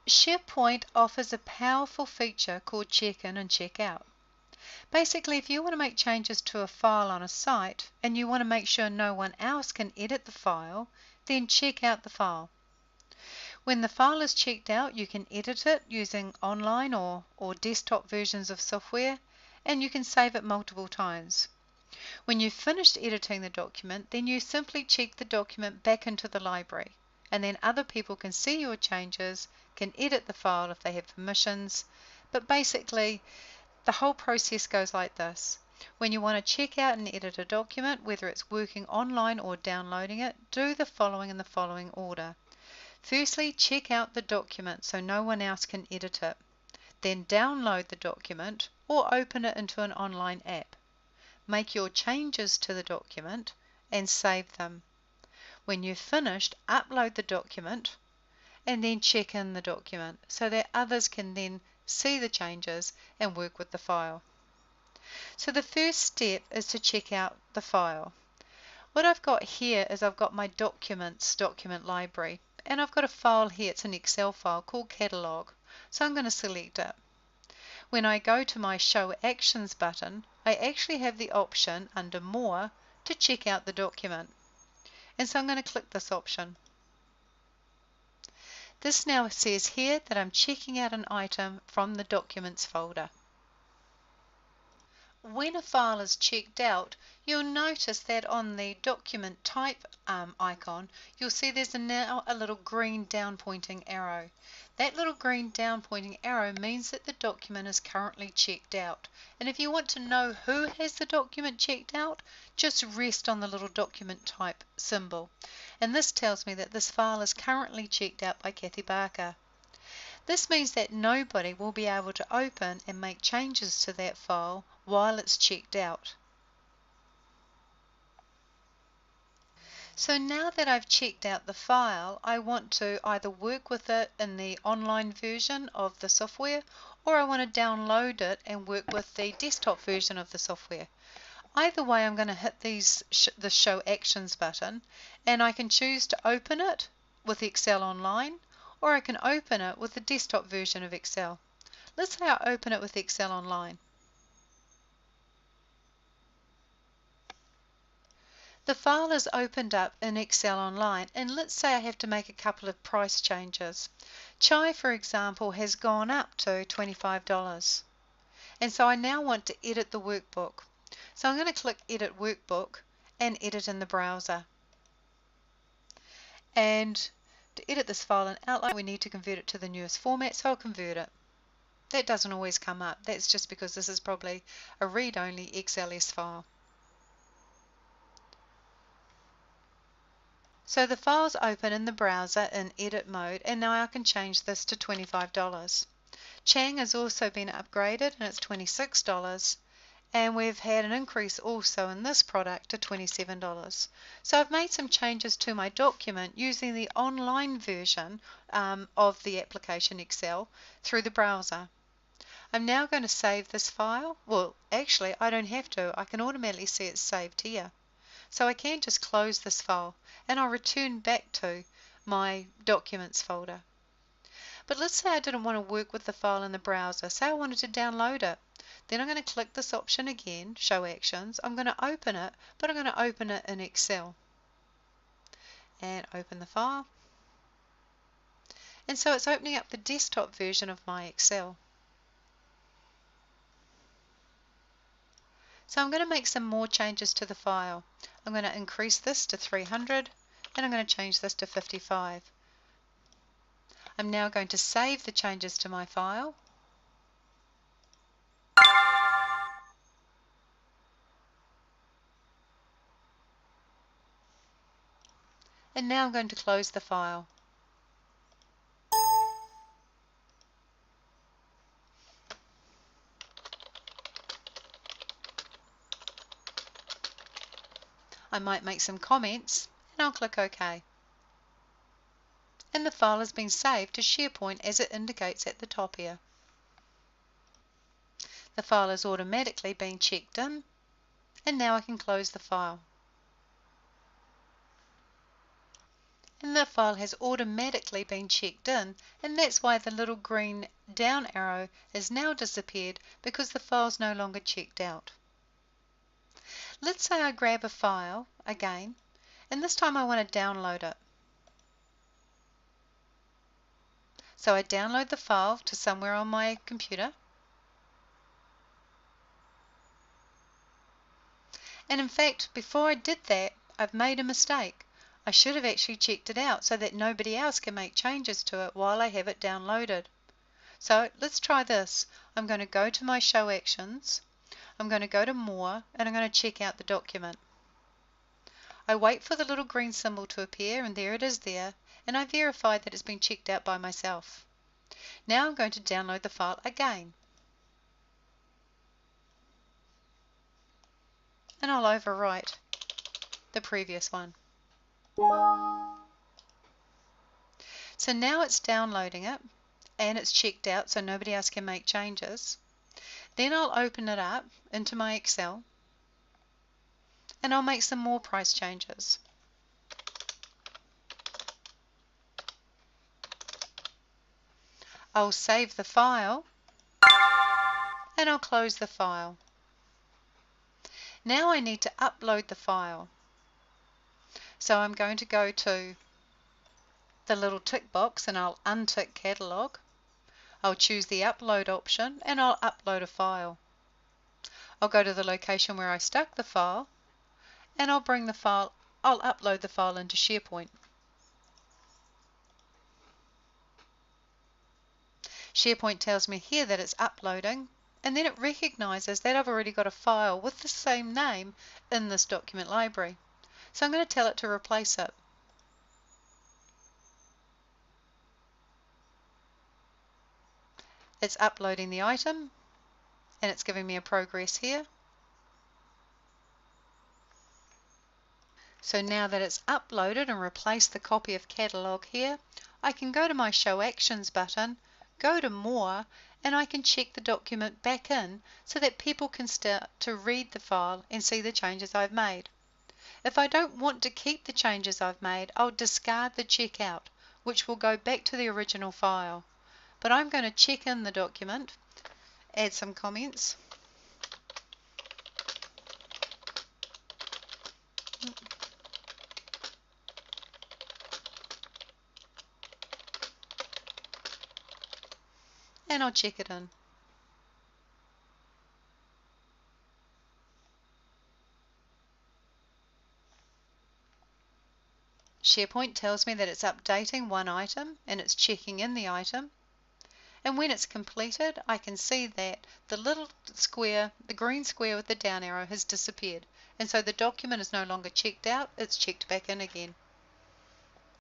SharePoint offers a powerful feature called check-in and check-out. Basically, if you want to make changes to a file on a site and you want to make sure no one else can edit the file, then check out the file. When the file is checked out, you can edit it using online or desktop versions of software, and you can save it multiple times. When you've finished editing the document, then you simply check the document back into the library, and then other people can see your changes, can edit the file if they have permissions. But basically, the whole process goes like this. When you want to check out and edit a document, whether it's working online or downloading it, do the following in the following order. Firstly, check out the document so no one else can edit it. Then download the document or open it into an online app. Make your changes to the document and save them. When you've finished, upload the document and then check in the document so that others can then see the changes and work with the file. So the first step is to check out the file. What I've got here is I've got my documents document library, and I've got a file here. It's an Excel file called Catalog. So I'm going to select it. When I go to my Show Actions button, I actually have the option under More to check out the document. And so I'm going to click this option. This now says here that I'm checking out an item from the Documents folder. When a file is checked out, you'll notice that on the document type icon, you'll see there's now a little green down pointing arrow. That little green down pointing arrow means that the document is currently checked out. And if you want to know who has the document checked out, just rest on the little document type symbol. And this tells me that this file is currently checked out by Kathy Barker. This means that nobody will be able to open and make changes to that file while it's checked out. So now that I've checked out the file, I want to either work with it in the online version of the software, or I want to download it and work with the desktop version of the software. Either way, I'm going to hit the Show Actions button, and I can choose to open it with Excel Online, or I can open it with the desktop version of Excel. Let's say I open it with Excel Online. The file is opened up in Excel Online, and let's say I have to make a couple of price changes. Chai, for example, has gone up to $25, and so I now want to edit the workbook. So I'm going to click Edit Workbook and edit in the browser. And to edit this file in Outline, we need to convert it to the newest format, so I'll convert it. That doesn't always come up. That's just because this is probably a read-only XLS file. So the file's open in the browser in edit mode, and now I can change this to $25. Chang has also been upgraded, and it's $26. And we've had an increase also in this product to $27. So I've made some changes to my document using the online version of the application Excel through the browser. I'm now going to save this file. Well, actually, I don't have to. I can automatically see it's saved here. So I can just close this file, and I'll return back to my Documents folder. But let's say I didn't want to work with the file in the browser. Say I wanted to download it. Then I'm going to click this option again, Show Actions. I'm going to open it, but I'm going to open it in Excel. And open the file. And so it's opening up the desktop version of my Excel. So I'm going to make some more changes to the file. I'm going to increase this to 300, and I'm going to change this to 55. I'm now going to save the changes to my file. And now I'm going to close the file. I might make some comments, and I'll click OK. And the file has been saved to SharePoint as it indicates at the top here. The file has automatically been checked in, and now I can close the file. and the file has automatically been checked in, and that's why the little green down arrow has now disappeared, because the file's no longer checked out. Let's say I grab a file again, and this time I want to download it. So I download the file to somewhere on my computer. And in fact, before I did that, I've made a mistake. I should have actually checked it out so that nobody else can make changes to it while I have it downloaded. So let's try this. I'm going to go to my Show Actions. I'm going to go to More, and I'm going to check out the document. I wait for the little green symbol to appear, and there it is there, and I verify that it's been checked out by myself. Now I'm going to download the file again. And I'll overwrite the previous one. So now it's downloading it, and it's checked out so nobody else can make changes. Then I'll open it up into my Excel, and I'll make some more price changes. I'll save the file, and I'll close the file. Now I need to upload the file. So I'm going to go to the little tick box, and I'll untick Catalog. I'll choose the Upload option, and I'll upload a file. I'll go to the location where I stuck the file, and I'll upload the file into SharePoint. SharePoint tells me here that it's uploading, and then it recognizes that I've already got a file with the same name in this document library. So I'm going to tell it to replace it. It's uploading the item, and it's giving me a progress here. So now that it's uploaded and replaced the copy of Catalog here, I can go to my Show Actions button, go to More, and I can check the document back in so that people can start to read the file and see the changes I've made. If I don't want to keep the changes I've made, I'll discard the checkout, which will go back to the original file. But I'm going to check in the document, add some comments. And I'll check it in. SharePoint tells me that it's updating one item and it's checking in the item. And when it's completed, I can see that the little square, the green square with the down arrow, has disappeared. And so the document is no longer checked out, it's checked back in again.